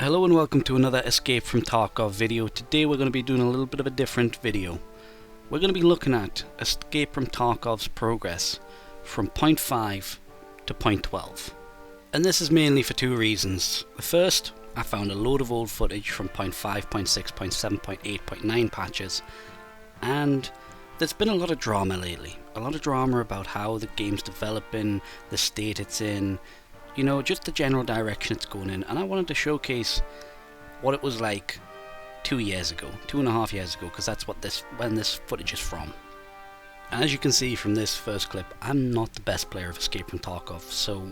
Hello and welcome to another Escape from Tarkov video. Today we're going to be doing a little bit of a different video. We're going to be looking at Escape from Tarkov's progress from point 5 to point 12. And this is mainly for two reasons. The first, I found a load of old footage from point 5, point 6, point 7, point 8, point 9 patches, and there's been a lot of drama lately. A lot of drama about how the game's developing, the state it's in, you know, just the general direction it's going in. And I wanted to showcase what it was like 2 years ago, 2.5 years ago, because that's when this footage is from. And as you can see from this first clip, I'm not the best player of Escape from Tarkov, so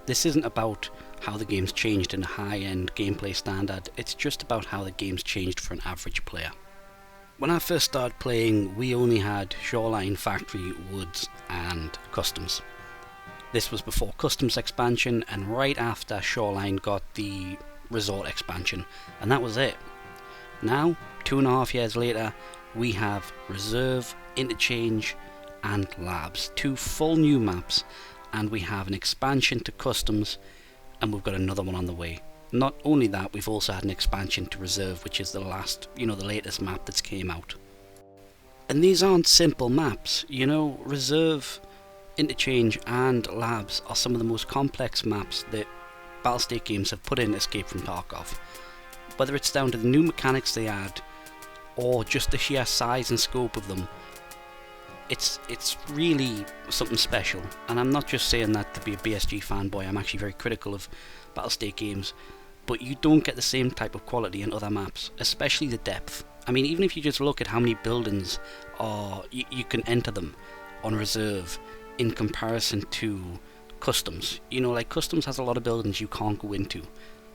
this isn't about how the game's changed in a high-end gameplay standard, it's just about how the game's changed for an average player. When I first started playing, we only had Shoreline, Factory, Woods and Customs. This was before Customs expansion and right after Shoreline got the Resort expansion, and that was it. Now, 2.5 years later, we have Reserve, Interchange and Labs, two full new maps, and we have an expansion to Customs, and we've got another one on the way. Not only that, we've also had an expansion to Reserve, which is the latest map that's came out. And these aren't simple maps, you know. Reserve, Interchange and Labs are some of the most complex maps that Battlestate games have put in Escape from Tarkov. Whether it's down to the new mechanics they add, or just the sheer size and scope of them, it's really something special. And I'm not just saying that to be a BSG fanboy, I'm actually very critical of Battlestate games, but you don't get the same type of quality in other maps, especially the depth. I mean, even if you just look at how many buildings you can enter them on Reserve in comparison to Customs. You know, like Customs has a lot of buildings you can't go into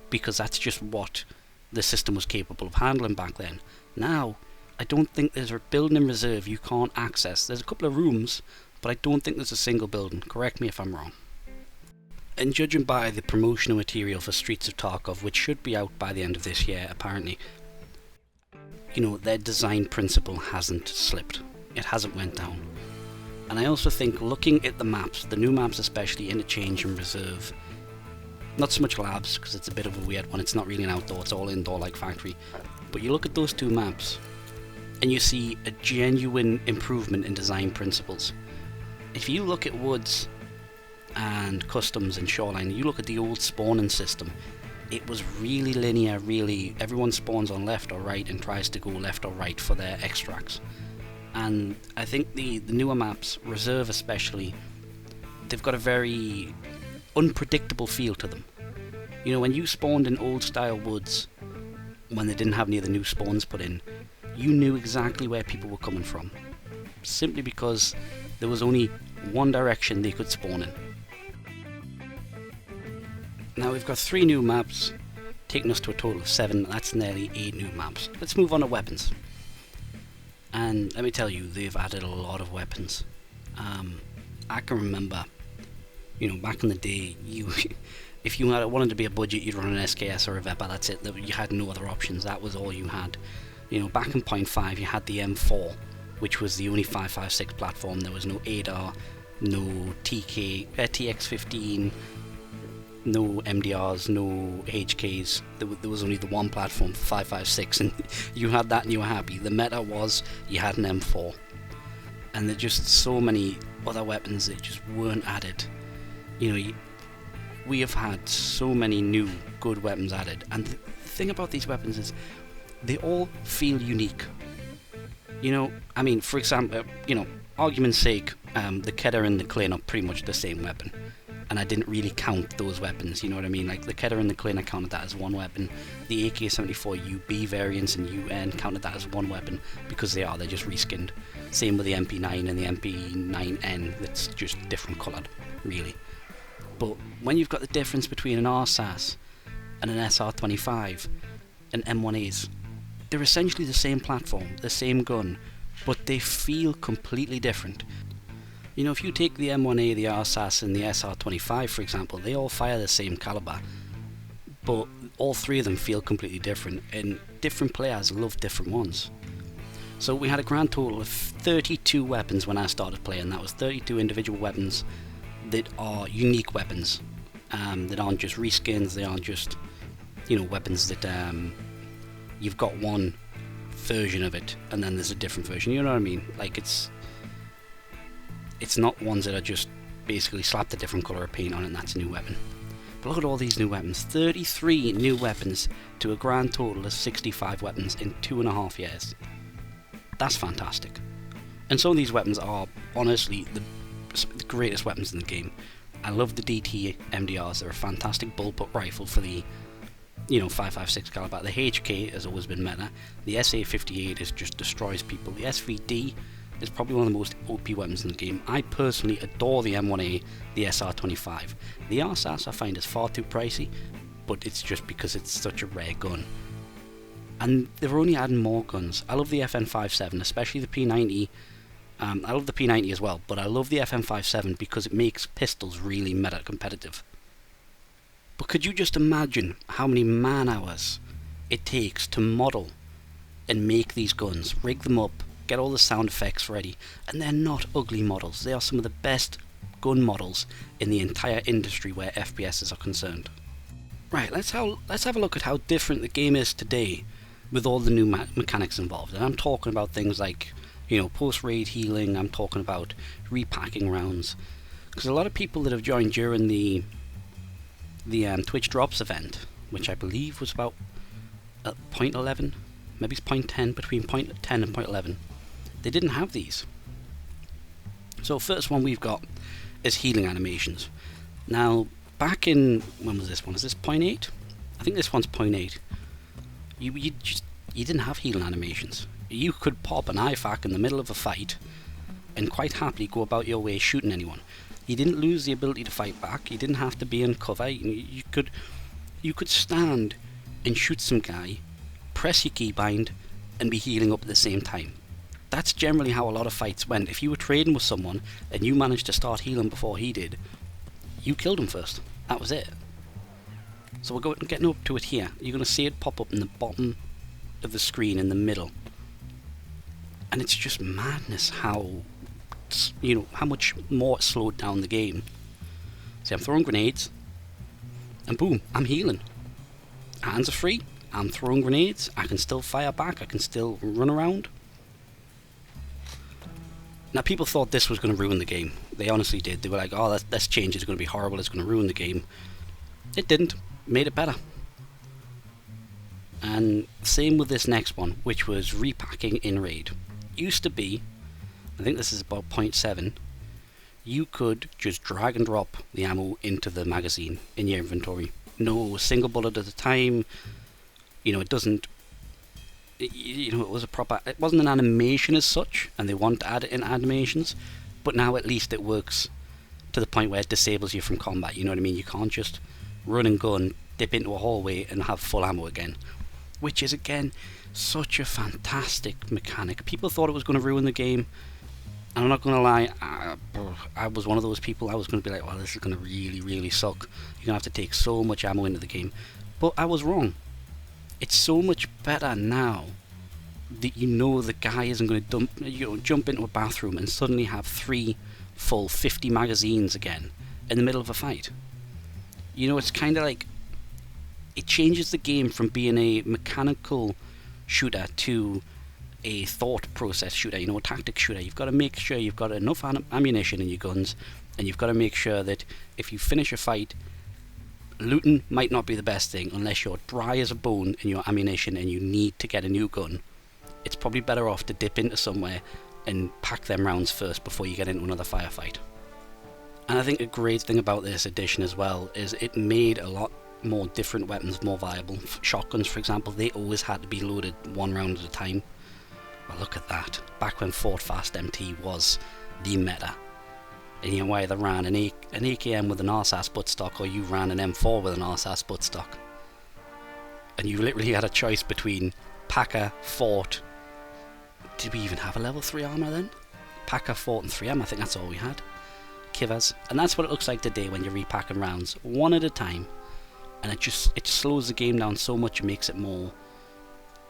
because that's just what the system was capable of handling back then. Now, I don't think there's a building in Reserve you can't access. There's a couple of rooms, but I don't think there's a single building. Correct me if I'm wrong. And judging by the promotional material for Streets of Tarkov, which should be out by the end of this year apparently, you know, their design principle hasn't slipped. It hasn't went down. And I also think, looking at the maps, the new maps especially, Interchange and Reserve, not so much Labs because it's a bit of a weird one, it's not really an outdoor, it's all indoor like Factory, but you look at those two maps and you see a genuine improvement in design principles. If you look at Woods and Customs and Shoreline, you look at the old spawning system, it was really linear, really, everyone spawns on left or right and tries to go left or right for their extracts. And I think the newer maps, Reserve especially, they've got a very unpredictable feel to them. You know, when you spawned in old style Woods, when they didn't have any of the new spawns put in, you knew exactly where people were coming from, simply because there was only one direction they could spawn in. Now we've got 3 new maps, taking us to a total of 7, that's nearly 8 new maps. Let's move on to weapons. And let me tell you, they've added a lot of weapons. I can remember, you know, back in the day, if you wanted to be a budget, you'd run an SKS or a Vepa, that's it. You had no other options, that was all you had. You know, back in point 5, you had the M4, which was the only 5.56 platform. There was no ADAR, no TX15, no MDRs, no HKs. There was only the one platform for 5.56, and you had that and you were happy. The meta was you had an M4, and there's just so many other weapons that just weren't added. You know, we have had so many new good weapons added, and the thing about these weapons is they all feel unique. You know, I mean, for example, you know, argument's sake, the Kedar and the Klein are pretty much the same weapon. And I didn't really count those weapons, you know what I mean? Like the Kedar and the Klein, I counted that as one weapon. The AK-74 UB variants and UN counted that as one weapon because they're just reskinned. Same with the MP9 and the MP9N, that's just different coloured, really. But when you've got the difference between an RSAS and an SR25 and M1As, they're essentially the same platform, the same gun, but they feel completely different. You know, if you take the M1A, the RSAS and the SR25 for example, they all fire the same caliber, but all 3 of them feel completely different, and different players love different ones. So we had a grand total of 32 weapons when I started playing. That was 32 individual weapons that are unique weapons, that aren't just reskins, they aren't just you know, weapons that you've got one version of it and then there's a different version, you know what I mean? Like, it's not ones that are just basically slapped a different colour of paint on it and that's a new weapon. But look at all these new weapons. 33 new weapons to a grand total of 65 weapons in 2.5 years. That's fantastic. And some of these weapons are honestly the greatest weapons in the game. I love the DT MDRs. They're a fantastic bullpup rifle for the, you know, 5.56 caliber. The HK has always been meta. The SA58 just destroys people. The SVD is probably one of the most OP weapons in the game. I personally adore the M1A, the SR25. The RSAS I find is far too pricey, but it's just because it's such a rare gun. And they're only adding more guns. I love the FN57, especially the P90. I love the P90 as well, but I love the FM57 because it makes pistols really meta competitive. But could you just imagine how many man hours it takes to model and make these guns, rig them up, get all the sound effects ready, and they're not ugly models. They are some of the best gun models in the entire industry where FPSs are concerned. Right, let's have a look at how different the game is today with all the new mechanics involved. And I'm talking about things like, you know, post-raid healing. I'm talking about repacking rounds, because a lot of people that have joined during the Twitch Drops event, which I believe was about point 11, maybe it's point 10, between point 10 and point 11, they didn't have these. So first one we've got is healing animations. Now, back in, when was this one? Is this point 8? I think this one's point 8. You didn't have healing animations. You could pop an IFAK in the middle of a fight and quite happily go about your way shooting anyone. You didn't lose the ability to fight back. You didn't have to be in cover. You could stand and shoot some guy, press your keybind, and be healing up at the same time. That's generally how a lot of fights went. If you were trading with someone and you managed to start healing before he did, you killed him first. That was it. So we're getting up to it here. You're going to see it pop up in the bottom of the screen in the middle. And it's just madness how, you know, how much more it slowed down the game. See, I'm throwing grenades, and boom, I'm healing. Hands are free, I'm throwing grenades, I can still fire back, I can still run around. Now, people thought this was going to ruin the game. They honestly did. They were like, oh, this change is going to be horrible, it's going to ruin the game. It didn't. Made it better. And same with this next one, which was repacking in raid. Used to be, I think this is about 0.7, you could just drag and drop the ammo into the magazine in your inventory. No single bullet at a time. You know, it doesn't, you know, it wasn't an animation as such, and they want to add it in animations, but now at least it works to the point where it disables you from combat, you know what I mean? You can't just run and gun, dip into a hallway and have full ammo again, which is again such a fantastic mechanic. People thought it was going to ruin the game, and I'm not going to lie, I was one of those people. I was going to be like, well, this is going to really suck, you're going to have to take so much ammo into the game, but I was wrong. It's so much better now that you know the guy isn't going to jump into a bathroom and suddenly have 3 full 50 magazines again in the middle of a fight. You know, it's kind of like, it changes the game from being a mechanical shooter to a thought process shooter, you know, a tactic shooter. You've got to make sure you've got enough ammunition in your guns, and you've got to make sure that if you finish a fight, looting might not be the best thing unless you're dry as a bone in your ammunition and you need to get a new gun. It's probably better off to dip into somewhere and pack them rounds first before you get into another firefight. And I think a great thing about this edition as well is it made a lot more different weapons more viable. Shotguns, for example, they always had to be loaded 1 round at a time. Well, look at that. Back when Fort Fast MT was the meta, and you either ran an AKM with an RSAS buttstock, or you ran an M4 with an RSAS buttstock, and you literally had a choice between Packer, Fort. Did we even have a level 3 armor then? Packer, Fort and 3M, I think that's all we had. Kivers, and that's what it looks like today when you're repacking rounds 1 at a time, and it slows the game down so much, it makes it more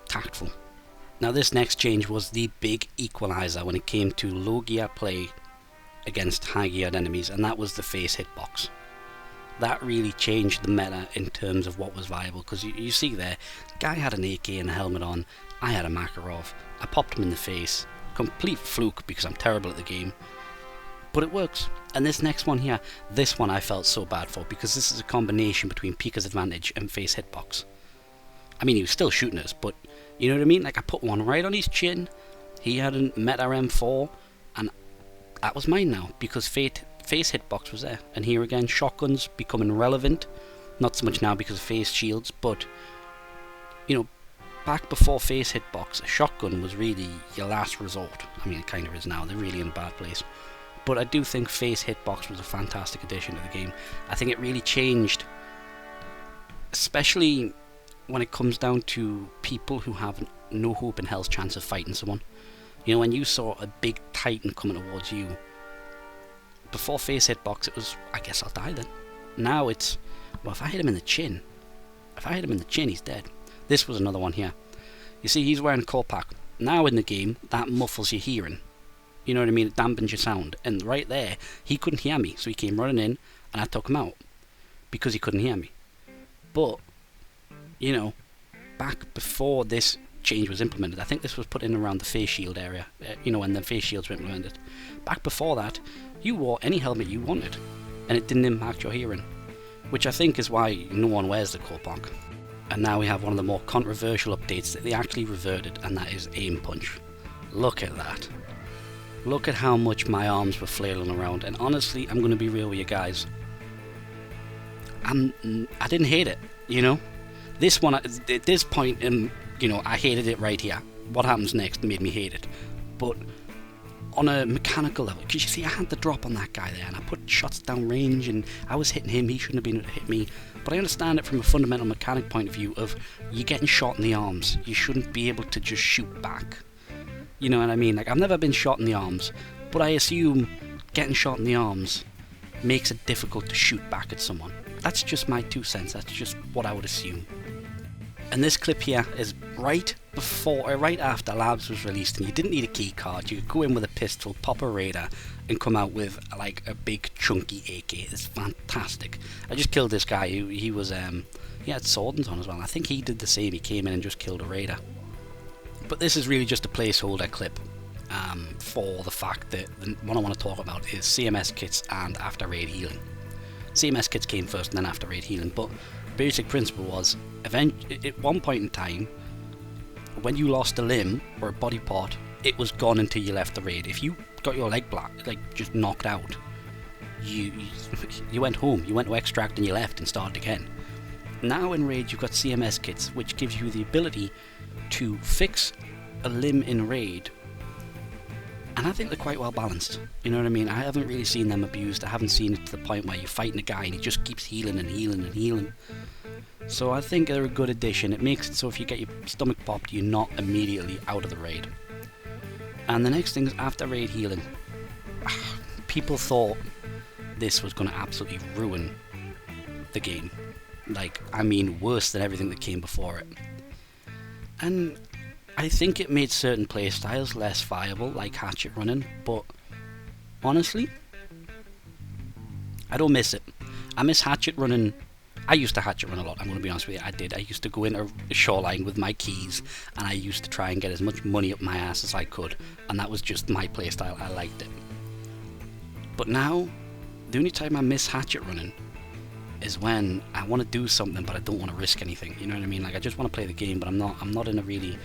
tactful. Now, this next change was the big equalizer when it came to low gear play against high geared enemies, and that was the face hitbox. that really changed the meta in terms of what was viable, because you see there, the guy had an AK and a helmet on, I had a Makarov, I popped him in the face, complete fluke because I'm terrible at the game, but it works. And this next one here, this one I felt so bad for, because this is a combination between Pika's advantage and face hitbox. I mean, he was still shooting us, but you know what I mean? Like, I put one right on his chin, he had a Meta M4, and that was mine now, because face hitbox was there. And here again, shotguns becoming relevant, not so much now because of face shields, but, you know, back before face hitbox, a shotgun was really your last resort. I mean, it kind of is now, they're really in a bad place. But I do think face hitbox was a fantastic addition to the game. I think it really changed, especially when it comes down to people who have no hope in hell's chance of fighting someone. You know, when you saw a big titan coming towards you, before face hitbox it was, I guess I'll die then. Now it's, well, if I hit him in the chin, he's dead. This was another one here. You see, he's wearing a core pack. Now in the game, that muffles your hearing. You know what I mean? It dampens your sound. And right there, he couldn't hear me, so he came running in, and I took him out because he couldn't hear me. But, you know, back before this change was implemented, I think this was put in around the face shield area, you know, when the face shields were implemented. Back before that, you wore any helmet you wanted, and it didn't impact your hearing, which I think is why no one wears the core pack. And now we have one of the more controversial updates that they actually reverted, and that is aim punch. Look at that. Look at how much my arms were flailing around, and honestly, I'm going to be real with you guys. I didn't hate it, you know. This one, at this point, you know, I hated it right here. What happens next made me hate it. But on a mechanical level, because you see, I had the drop on that guy there, and I put shots down range, and I was hitting him, he shouldn't have been able to hit me. But I understand it from a fundamental mechanic point of view of, you're getting shot in the arms, you shouldn't be able to just shoot back. You know what I mean? Like, I've never been shot in the arms, but I assume getting shot in the arms makes it difficult to shoot back at someone. That's just my 2 cents, that's just what I would assume. And this clip here is right before, or right after Labs was released, and you didn't need a key card. You could go in with a pistol, pop a radar, and come out with like a big chunky AK. It's fantastic. I just killed this guy. He was he had swords on as well. I think he did the same. He came in and just killed a raider. But this is really just a placeholder clip for the fact that what I want to talk about is CMS kits and after raid healing. CMS kits came first and then after raid healing, but basic principle was, at one point in time, when you lost a limb or a body part, it was gone until you left the raid. If you got your leg black, like just knocked out, you went home, you went to extract and you left and started again. Now in raid you've got CMS kits, which gives you the ability to fix a limb in raid, and I think they're quite well balanced. You know what I mean? I haven't really seen them abused. I haven't seen it to the point where you're fighting a guy and he just keeps healing and healing and healing. So I think they're a good addition. It makes it so if you get your stomach popped, you're not immediately out of the raid. And the next thing is after raid healing. People thought this was going to absolutely ruin the game. Like, I mean, worse than everything that came before it. And I think it made certain playstyles less viable, like hatchet running, but honestly, I don't miss it. I miss hatchet running. I used to hatchet run a lot, I'm going to be honest with you, I did. I used to go into a shoreline with my keys, and I used to try and get as much money up my ass as I could, and that was just my playstyle, I liked it. But now, the only time I miss hatchet running is when I want to do something but I don't want to risk anything, you know what I mean? Like, I just want to play the game, but I'm not in a really,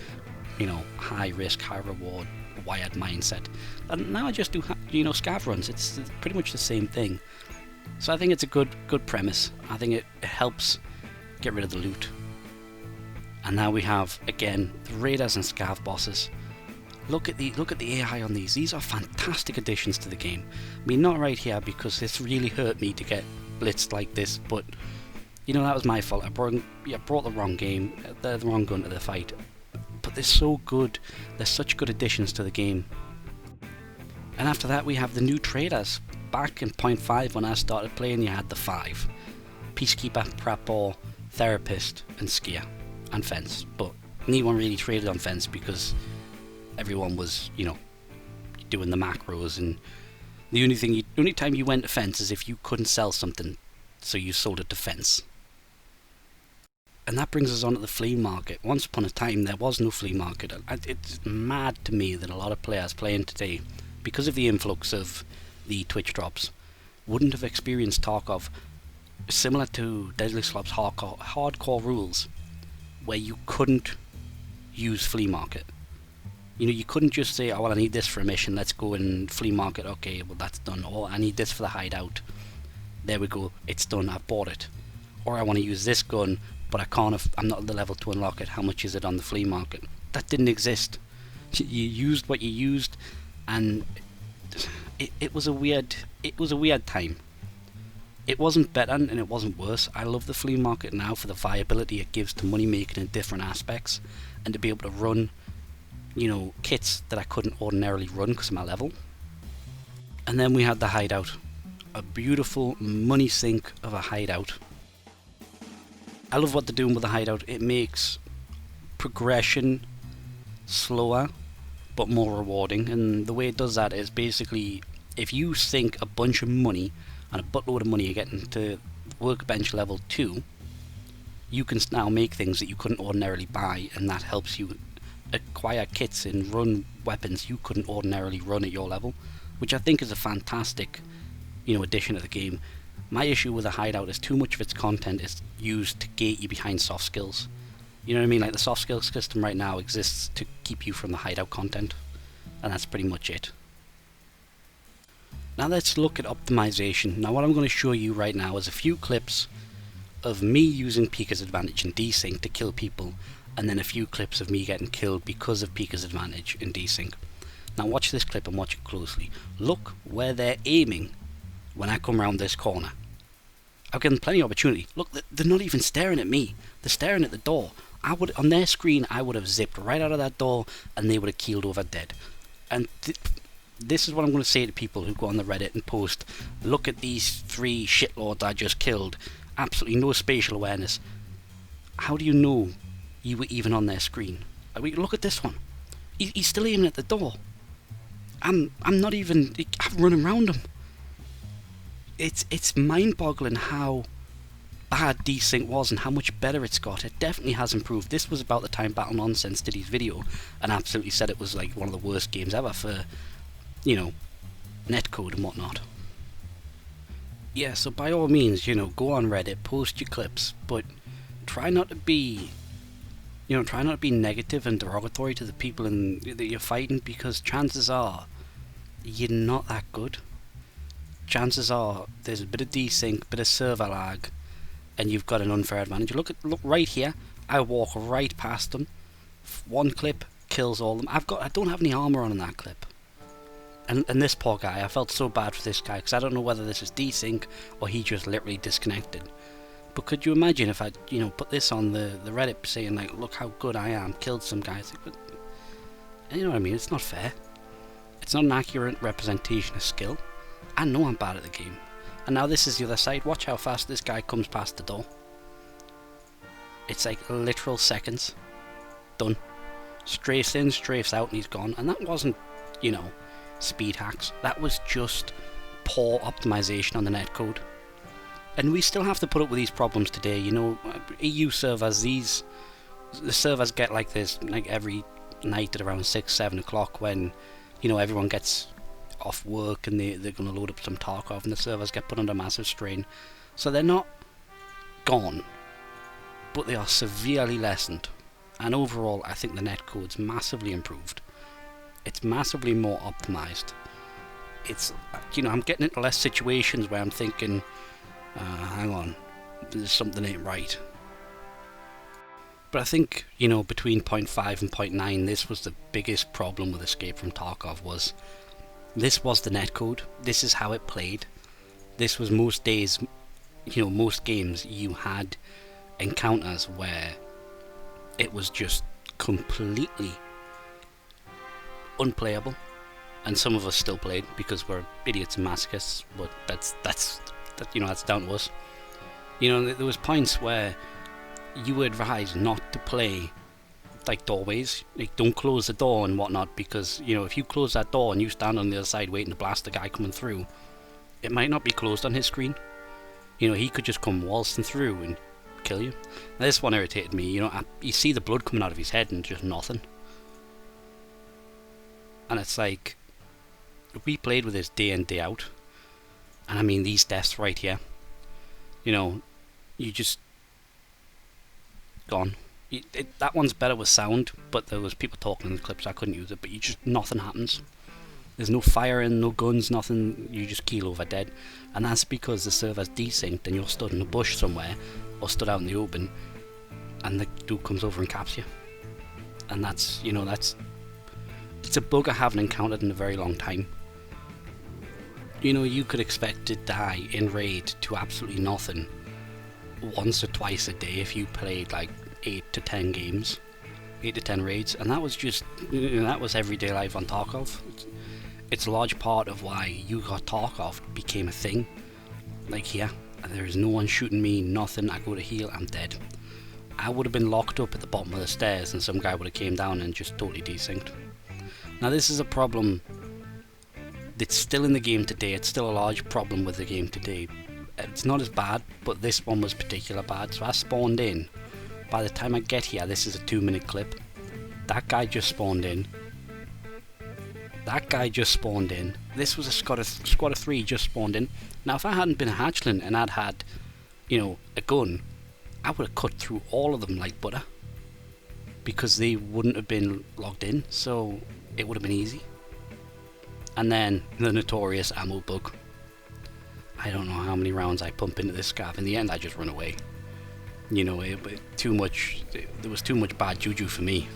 you know, high risk, high reward, wired mindset. And now I just do, you know, scav runs. It's pretty much the same thing. So I think it's a good premise. I think it helps get rid of the loot. And now we have, again, the raiders and scav bosses. Look at the AI on these. These are fantastic additions to the game. I mean, not right here because this really hurt me to get blitzed like this, but you know, that was my fault. I brought the wrong game, the wrong gun to the fight. But they're so good. They're such good additions to the game. And after that we have the new traders. Back in 0.5 when I started playing, you had the 5. Peacekeeper, Prepper, Therapist, and Skier. And Fence. But no one really traded on Fence because everyone was, you know, doing the macros, and the only time you went to Fence is if you couldn't sell something so you sold a defense. And that brings us on to the flea market. Once upon a time, there was no flea market. It's mad to me that a lot of players playing today, because of the influx of the Twitch drops, wouldn't have experienced Tarkov similar to Deadly Slop's hardcore rules, where you couldn't use flea market. You know, you couldn't just say, oh well, I need this for a mission, let's go and flea market, okay, well that's done. Or I need this for the hideout, there we go, it's done, I've bought it. Or I want to use this gun, but I can't, I'm not at the level to unlock it, how much is it on the flea market? That didn't exist. You used what you used, and it was a weird time. It wasn't better and it wasn't worse. I love the flea market now for the viability it gives to money making in different aspects, and to be able to run, you know, kits that I couldn't ordinarily run because of my level. And then we had the hideout, a beautiful money sink of a hideout. I love what they're doing with the hideout. It makes progression slower but more rewarding, and the way it does that is basically, if you sink a bunch of money and a buttload of money, you're getting to workbench level 2, you can now make things that you couldn't ordinarily buy, and that helps you acquire kits and run weapons you couldn't ordinarily run at your level, which I think is a fantastic, you know, addition to the game. My issue with the hideout is too much of its content is used to gate you behind soft skills. You know what I mean? Like the soft skills system right now exists to keep you from the hideout content, and that's pretty much it. Now let's look at optimization. Now what I'm going to show you right now is a few clips of me using Pika's advantage and desync to kill people, and then a few clips of me getting killed because of Pika's advantage and desync. Now watch this clip and watch it closely. Look where they're aiming when I come around this corner. I've given plenty of opportunity. Look, they're not even staring at me. They're staring at the door. On their screen, I would have zipped right out of that door and they would have keeled over dead. And this is what I'm going to say to people who go on the Reddit and post, look at these 3 shitlords I just killed. Absolutely no spatial awareness. How do you know you were even on their screen? Look at this one. He's still aiming at the door. I'm not even... I'm running around him. It's mind-boggling how bad desync was and how much better it's got. It definitely has improved. This was about the time Battle Nonsense did his video and absolutely said it was like one of the worst games ever for, you know, netcode and whatnot. Yeah, so by all means, you know, go on Reddit, post your clips, but try not to be, you know, try not to be negative and derogatory to the people that you're fighting, because chances are you're not that good. Chances are there's a bit of desync, bit of server lag, and you've got an unfair advantage. Look right here. I walk right past them. One clip kills all of them. I don't have any armor on in that clip. And this poor guy, I felt so bad for this guy because I don't know whether this is desync or he just literally disconnected. But could you imagine if I, you know, put this on the Reddit saying like, look how good I am, killed some guys. But, you know what I mean? It's not fair. It's not an accurate representation of skill. I know I'm bad at the game. And now this is the other side. Watch how fast this guy comes past the door. It's like literal seconds. Done. Strafes in, strafes out, and he's gone. And that wasn't, you know, speed hacks. That was just poor optimization on the netcode. And we still have to put up with these problems today. You know, EU servers, the servers get like this like every night at around 6, 7 o'clock when, you know, everyone gets off work and they're going to load up some Tarkov and the servers get put under massive strain. So they're not gone, but they are severely lessened. And overall, I think the netcode's massively improved. It's massively more optimized. It's, you know, I'm getting into less situations where I'm thinking, hang on, there's something ain't right. But I think, you know, between 0.5 and 0.9, this was the biggest problem with Escape from Tarkov. Was this was the netcode. This is how it played. This was most days, you know, most games you had encounters where it was just completely unplayable, and some of us still played because we're idiots and masochists. But that's you know, that's down to us. You know, there was points where you were advised not to play like doorways, like don't close the door and whatnot, because, you know, if you close that door and you stand on the other side waiting to blast the guy coming through, it might not be closed on his screen. You know, he could just come waltzing through and kill you. Now, this one irritated me. You know, you see the blood coming out of his head and just nothing. And it's like, we played with this day in, day out. And I mean, these deaths right here. You know, you just... gone. That one's better with sound, but there was people talking in the clips, I couldn't use it, but you just, nothing happens. There's no firing, no guns, nothing, you just keel over dead. And that's because the server's desynced and you're stood in a bush somewhere, or stood out in the open, and the dude comes over and caps you. And that's, you know, it's a bug I haven't encountered in a very long time. You know, you could expect to die in raid to absolutely nothing once or twice a day if you played like 8 to 10 games, 8 to 10 raids, and that was just, you know, that was everyday life on Tarkov. It's a large part of why you got Tarkov became a thing. Like here, there is no one shooting me, nothing, I go to heal, I'm dead. I would have been locked up at the bottom of the stairs and some guy would have came down and just totally desynced. Now this is a problem that's still in the game today, it's still a large problem with the game today. It's not as bad, but this one was particularly bad. So I spawned in. By the time I get here, this is a 2-minute clip. That guy just spawned in. That guy just spawned in. This was a squad of 3 just spawned in. Now if I hadn't been a hatchling and I'd had, you know, a gun, I would have cut through all of them like butter. Because they wouldn't have been logged in, so it would have been easy. And then the notorious ammo bug. I don't know how many rounds I pump into this SCAV. In the end, I just run away. You know, there was too much bad juju for me.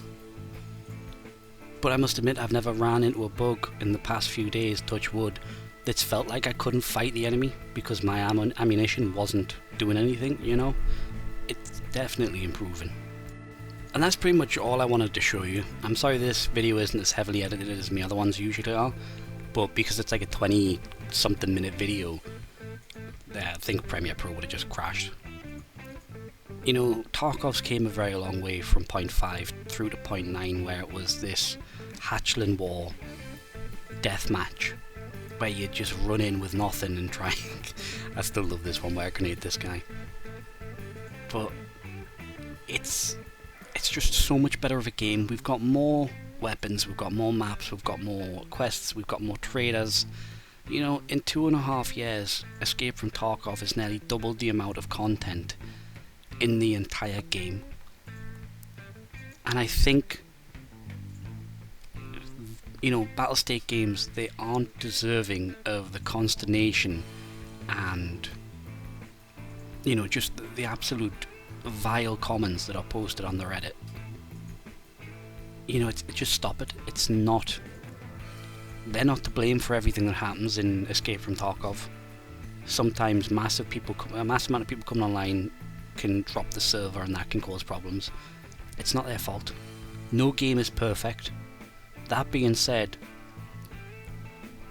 But I must admit, I've never ran into a bug in the past few days, touch wood, that's felt like I couldn't fight the enemy because my ammunition wasn't doing anything, you know? It's definitely improving. And that's pretty much all I wanted to show you. I'm sorry this video isn't as heavily edited as my other ones usually are, but because it's like a 20-something minute video, I think Premiere Pro would have just crashed. You know, Tarkov's came a very long way from 0.5 through to 0.9, where it was this hatchling war deathmatch, where you just run in with nothing and try. I still love this one where I grenade this guy. But it's just so much better of a game. We've got more weapons, we've got more maps, we've got more quests, we've got more traders. You know, in 2.5 years, Escape from Tarkov has nearly doubled the amount of content in the entire game. And I think, you know, Battlestate games, they aren't deserving of the consternation and, you know, just the absolute vile comments that are posted on the Reddit. You know, just stop it. It's not... They're not to blame for everything that happens in Escape from Tarkov. Sometimes a massive amount of people coming online can drop the server and that can cause problems. It's not their fault. No game is perfect. That being said,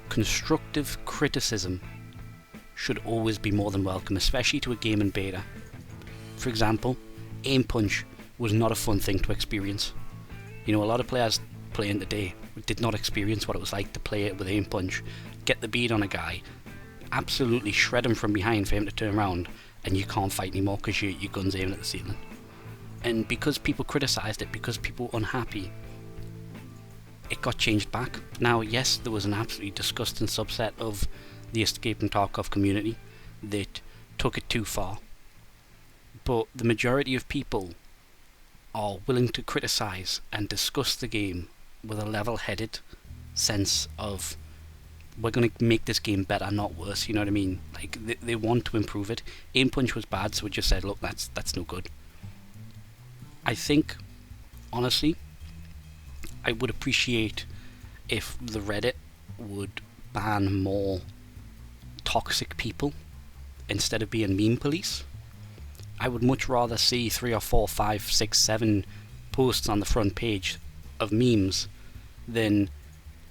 constructive criticism should always be more than welcome, especially to a game in beta. For example, aim punch was not a fun thing to experience. You know, a lot of players playing today did not experience what it was like to play it with aim punch, get the bead on a guy, absolutely shred him from behind for him to turn around, and you can't fight anymore because your gun's aiming at the ceiling. And because people criticised it, because people were unhappy, it got changed back. Now, yes, there was an absolutely disgusting subset of the Escape from Tarkov community that took it too far, but the majority of people are willing to criticise and discuss the game with a level-headed sense of, we're going to make this game better, not worse, you know what I mean? Like, they want to improve it. Aim punch was bad, so we just said, look, that's no good. I think, honestly, I would appreciate if the Reddit would ban more toxic people instead of being meme police. I would much rather see 3 or 4, 5, 6, 7 posts on the front page of memes than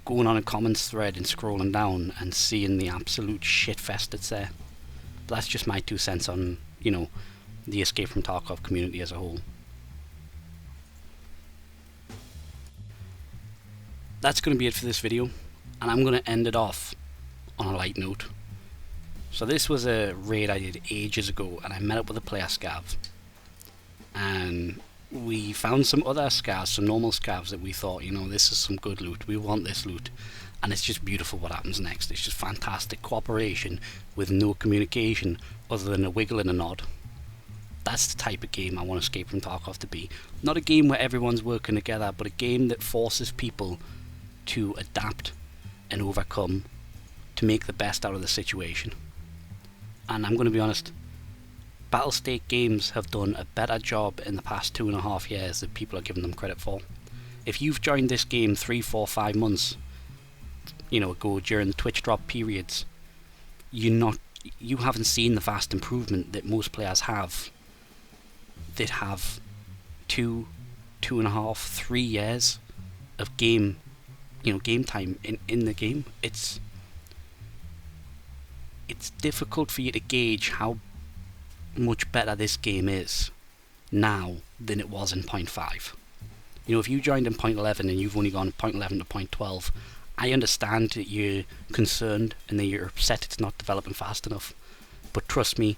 going on a comments thread and scrolling down and seeing the absolute shitfest that's there. But that's just my 2 cents on, you know, the Escape from Tarkov community as a whole. That's going to be it for this video, and I'm going to end it off on a light note. So this was a raid I did ages ago, and I met up with a player SCAV, and we found some other SCAVs, some normal SCAVs that we thought, you know, this is some good loot, we want this loot. And it's just beautiful what happens next. It's just fantastic cooperation with no communication other than a wiggle and a nod. That's the type of game I want Escape from Tarkov to be. Not a game where everyone's working together, but a game that forces people to adapt and overcome to make the best out of the situation. And I'm going to be honest, Battlestate games have done a better job in the past 2.5 years than people are giving them credit for. If you've joined this game 3, 4, 5 months, you know, ago during the Twitch drop periods, you haven't seen the vast improvement that most players have that have 2.5, 3 years of game time in the game. It's difficult for you to gauge how much better this game is now than it was in 0.5. You know, if you joined in 0.11 and you've only gone 0.11 to 0.12, I understand that you're concerned and that you're upset it's not developing fast enough. But trust me,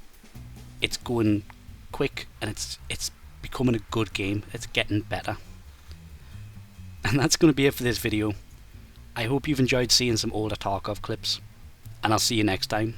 it's going quick and it's becoming a good game. It's getting better. And that's going to be it for this video. I hope you've enjoyed seeing some older Tarkov clips, and I'll see you next time.